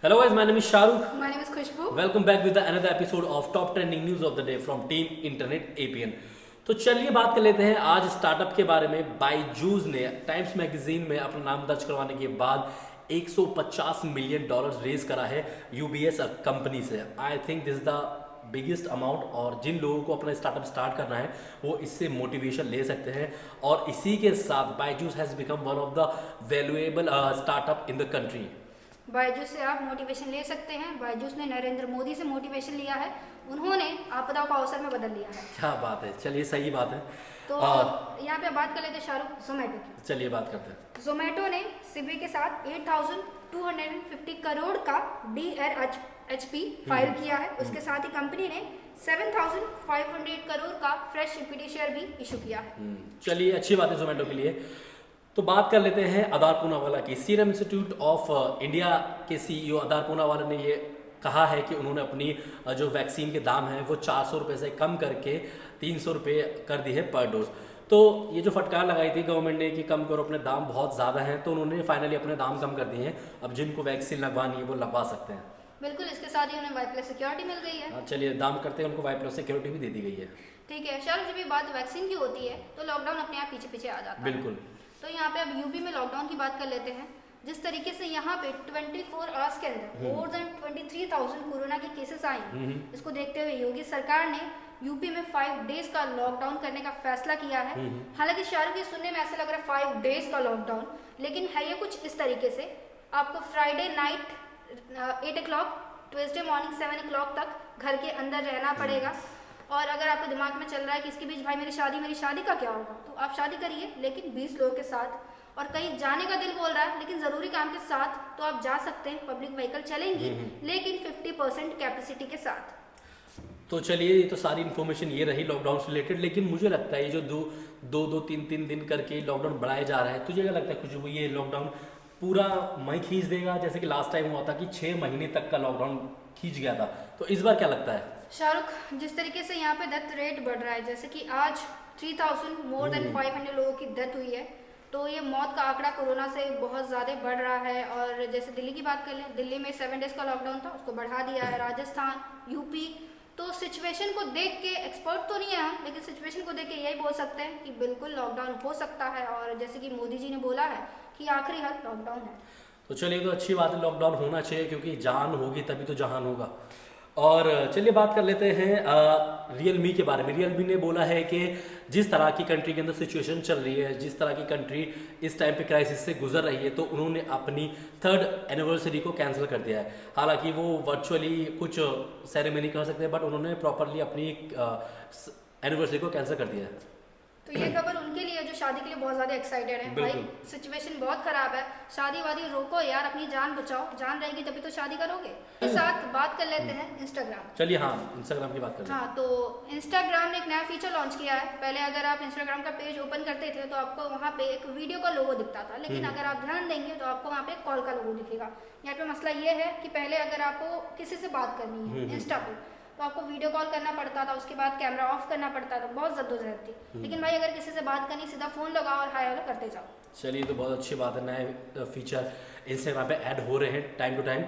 Hello guys, my name is Shahrukh. My name is Khushbu. Welcome back with another episode of Top Trending News of the Day from Team Internet APN. तो चलिए बात कर लेते हैं आज startup के बारे में। बायजूस ने टाइम्स मैगजीन में अपना नाम दर्ज करवाने के बाद $150 मिलियन रेज करा है यूबीएस कंपनी से। I think this is the biggest amount, और जिन लोगों को अपना स्टार्टअप स्टार्ट करना है वो इससे मोटिवेशन ले सकते हैं। और इसी के साथ Byju's has become one of the valuable startup in the country. Byju's से आप मोटिवेशन ले सकते हैं। बायजूस ने नरेंद्र मोदी से मोटिवेशन लिया है, उन्होंने आपदाओं को अवसर में बदल लिया है। क्या बात है, चलिए सही बात है। तो यहाँ पे बात कर लेते हैं शाहरुख जोमेटो की। चलिए बात करते हैं। जोमेटो ने स्विगी के साथ 8,250 करोड़ का DRHP फाइल किया है। उसके साथ ही कंपनी ने 7,500 करोड़ का फ्रेश इक्विटी शेयर भी इशू किया है। चलिए अच्छी बात है जोमेटो के लिए। तो बात कर लेते हैं आधार पूनावाला की। सीरम इंस्टीट्यूट ऑफ इंडिया के CEO आधार पूनावाला ने ये कहा है कि उन्होंने अपनी जो वैक्सीन के दाम हैं वो 400 रुपये से कम करके 300 रुपये कर दी है पर डोज। तो ये जो फटकार लगाई थी गवर्नमेंट ने कि कम करो, अपने दाम बहुत ज़्यादा हैं, तो उन्होंने फाइनली अपने दाम कम कर दिए हैं। अब जिनको वैक्सीन लगवानी है वो लगवा सकते हैं। बिल्कुल, इसके साथ ही उन्हें वाई+ सिक्योरिटी मिल गई है। चलिए दाम करते हैं, उनको वाई+ सिक्योरिटी भी दे दी गई है। ठीक है शाहरुख, जब ये बात वैक्सीन की होती है तो लॉकडाउन अपने आप पीछे पीछे आ जाता है। बिल्कुल। तो यहाँ पे अब यूपी में लॉकडाउन की बात कर लेते हैं। जिस तरीके से यहाँ पे 24 आवर्स के अंदर मोर देन 23,000 कोरोना के केसेस आए, इसको देखते हुए योगी सरकार ने यूपी में 5 डेज का लॉकडाउन करने का फैसला किया है। हालांकि शाहरुख, ये सुनने में ऐसा लग रहा है 5 डेज का लॉकडाउन, लेकिन है ये कुछ इस तरीके से। आपको Friday night 8 o'clock, Tuesday morning 7 o'clock तक घर के अंदर रहना पड़ेगा। और अगर आपके दिमाग में चल रहा है कि इसके बीच भाई मेरी शादी का क्या होगा, तो आप शादी करिए, लेकिन 20 लोगों के साथ। और कहीं जाने का दिल बोल रहा है लेकिन ज़रूरी काम के साथ, तो आप जा सकते हैं। पब्लिक व्हीकल चलेंगी लेकिन 50% कैपेसिटी के साथ। तो चलिए, ये तो सारी इन्फॉर्मेशन ये रही लॉकडाउन से रिलेटेड। लेकिन मुझे लगता है ये जो दो तीन दिन करके लॉकडाउन बढ़ाया जा रहा है, तुझे क्या लगता है कुछ ये लॉकडाउन पूरा मई खींच देगा? जैसे कि लास्ट टाइम हुआ था कि 6 महीने तक का लॉकडाउन खींच गया था, तो इस बार क्या लगता है? शाहरुख, जिस तरीके से यहाँ पे डेथ रेट बढ़ रहा है, जैसे कि आज 3,000 मोर देन 500 लोगों की डेथ हुई है, तो ये मौत का आंकड़ा कोरोना से बहुत ज़्यादा बढ़ रहा है। और जैसे दिल्ली की बात कर लें, दिल्ली में 7 डेज का लॉकडाउन था, उसको बढ़ा दिया है। राजस्थान, यूपी, तो सिचुएशन को देख के, एक्सपर्ट तो नहीं है हम, लेकिन सिचुएशन को देख के यही बोल सकते हैं कि बिल्कुल लॉकडाउन हो सकता है। और जैसे कि मोदी जी ने बोला है कि आखिरी हल लॉकडाउन है। तो चलिए, तो अच्छी बात है, लॉकडाउन होना चाहिए, क्योंकि जान होगी तभी तो जहान होगा। और चलिए बात कर लेते हैं रियलमी के बारे में। रियलमी ने बोला है कि जिस तरह की कंट्री के अंदर सिचुएशन चल रही है, जिस तरह की कंट्री इस टाइम पे क्राइसिस से गुजर रही है, तो उन्होंने अपनी 3rd एनिवर्सरी को कैंसिल कर दिया है। हालांकि वो वर्चुअली कुछ सेरेमनी कर सकते हैं, बट उन्होंने प्रॉपरली अपनी एनिवर्सरी को कैंसिल कर दिया है। तो ये खबर उनके लिए जो शादी के लिए बहुत ज़्यादा एक्साइटेड है। भाई सिचुएशन बहुत ख़राब है, शादी वादी रोको यार, अपनी जान बचाओ, जान रहेगी तभी तो शादी करोगे। इसके साथ बात कर लेते हैं इंस्टाग्राम। चलिए, हाँ, इंस्टाग्राम की बात करते हैं। हाँ, तो इंस्टाग्राम ने एक नया फीचर लॉन्च किया है। पहले अगर आप इंस्टाग्राम का पेज ओपन करते थे तो आपको वहाँ पे एक वीडियो का लोगो दिखता था, लेकिन अगर आप ध्यान देंगे तो आपको वहाँ पे कॉल का लोगो दिखेगा। यहाँ पे मसला ये है कि पहले अगर आपको किसी से बात करनी है इंस्टा पे, तो आपको वीडियो कॉल करना पड़ता था, उसके बाद कैमरा ऑफ करना पड़ता था, बहुत जद्दोजहद थी। लेकिन भाई अगर किसी से बात करनी, सीधा फ़ोन लगाओ और हाय हेलो करते जाओ। चलिए, तो बहुत अच्छी बात है, नए फीचर इंस्टाग्राम पे ऐड हो रहे हैं टाइम टू टाइम।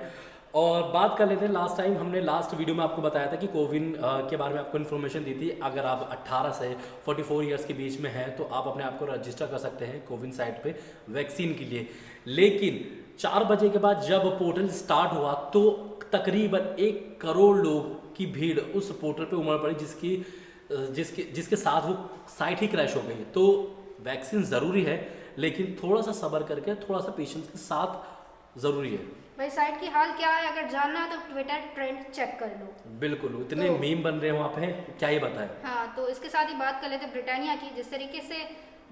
और बात कर लेते हैं, लास्ट टाइम हमने लास्ट वीडियो में आपको बताया था कि कोविन के बारे में आपको इन्फॉर्मेशन दी थी। अगर आप 18 से 44 ईयर्स के बीच में हैं तो आप अपने आप को रजिस्टर कर सकते हैं कोविन साइट पे वैक्सीन के लिए। लेकिन 4 बजे के बाद जब पोर्टल स्टार्ट हुआ तो तकरीबन 1 करोड़ लोग की भीड़ उस पोर्टल पे उमड़ पड़ी, जिसके साथ वो साइट ही क्रैश हो गई। तो वैक्सीन ज़रूरी है, लेकिन थोड़ा सा सब्र करके, थोड़ा सा पेशेंस के साथ ज़रूरी है। भाई साइट की हाल क्या है, अगर जानना है तो ट्विटर ट्रेंड चेक कर लो। बिल्कुल, इतने मीम बन रहे हैं वहाँ पे, क्या ही बताएं। हाँ, तो इसके साथ ही बात कर लेते हैं ब्रिटानिया की। जिस तरीके से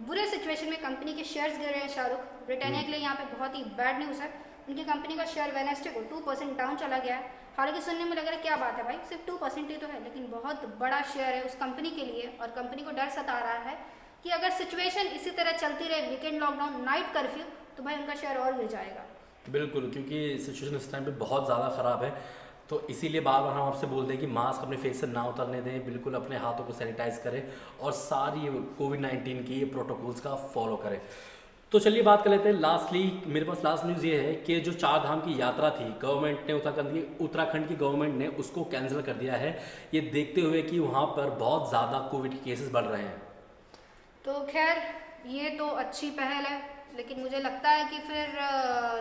बुरे सिचुएशन में कंपनी के शेयर्स गिर रहे हैं शाहरुख, ब्रिटानिया के लिए यहाँ पे बहुत ही बैड न्यूज़ है। उनकी कंपनी का शेयर वेडनेसडे को 2% डाउन चला गया है। हालांकि सुनने में लग रहा है क्या बात है भाई, सिर्फ 2% ही तो है, लेकिन बहुत बड़ा शेयर है उस कंपनी के लिए। और कंपनी को डर सता रहा है कि अगर सिचुएशन इसी तरह चलती रहे, वीकेंड लॉकडाउन, नाइट कर्फ्यू, तो भाई उनका शेयर और गिर जाएगा। बिल्कुल, क्योंकि सिचुएशन इस टाइम पे बहुत ज़्यादा ख़राब है। तो इसीलिए बार बार हम आपसे बोलते हैं कि मास्क अपने फेस से ना उतरने दें, बिल्कुल अपने हाथों को सैनिटाइज करें और सारी कोविड-19 की प्रोटोकॉल्स का फॉलो करें। तो चलिए बात कर लेते हैं लास्टली, मेरे पास लास्ट न्यूज़ ये है कि जो 4 धाम की यात्रा थी, गवर्नमेंट ने उत्तराखंड की गवर्नमेंट ने उसको कैंसिल कर दिया है, ये देखते हुए कि वहाँ पर बहुत ज़्यादा कोविड के केसेस बढ़ रहे हैं। तो खैर ये तो अच्छी पहल है, लेकिन मुझे लगता है कि फिर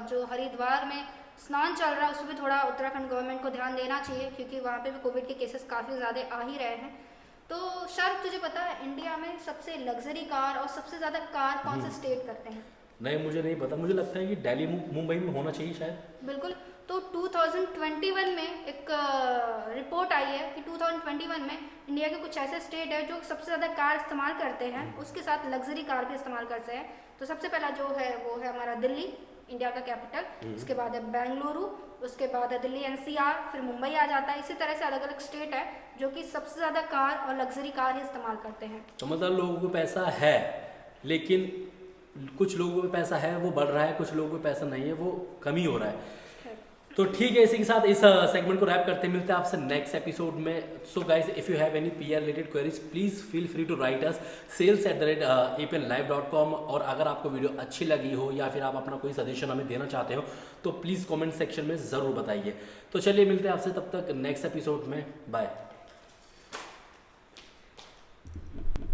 जो हरिद्वार में स्नान चल रहा है उसमें थोड़ा उत्तराखंड गवर्नमेंट को ध्यान देना चाहिए, क्योंकि वहाँ पे भी कोविड के केसेस काफ़ी ज़्यादा आ ही रहे हैं। तो शायद तुझे पता है इंडिया में सबसे लग्जरी कार और सबसे ज़्यादा कार कौन से स्टेट करते हैं? नहीं, मुझे नहीं पता, मुझे लगता है कि दिल्ली मुंबई में होना चाहिए शायद। बिल्कुल। तो 2021 में एक रिपोर्ट आई है कि 2021 में इंडिया के कुछ ऐसे स्टेट है जो सबसे ज़्यादा कार इस्तेमाल करते हैं, उसके साथ लग्जरी कार भी इस्तेमाल करते हैं। तो सबसे पहला जो है वो है हमारा दिल्ली, इंडिया का कैपिटल, उसके बाद है बेंगलुरु, उसके बाद है दिल्ली एनसीआर, फिर मुंबई आ जाता है। इसी तरह से अलग अलग स्टेट है जो कि सबसे ज़्यादा कार और लग्जरी कार ही इस्तेमाल करते हैं। तो मतलब लोगों को पैसा है, लेकिन कुछ लोगों को पैसा है वो बढ़ रहा है, कुछ लोगों को पैसा नहीं है वो कमी हो रहा है। तो ठीक है, इसी के साथ इस सेगमेंट को रैप करते हैं, मिलते हैं आपसे नेक्स्ट एपिसोड में। So guys, if you have any PR related queries please feel free to write us sales@apnlive.com। और अगर आपको वीडियो अच्छी लगी हो या फिर आप अपना कोई सजेशन हमें देना चाहते हो तो प्लीज़ कमेंट सेक्शन में ज़रूर बताइए। तो चलिए मिलते हैं आपसे तब तक नेक्स्ट एपिसोड में, बाय।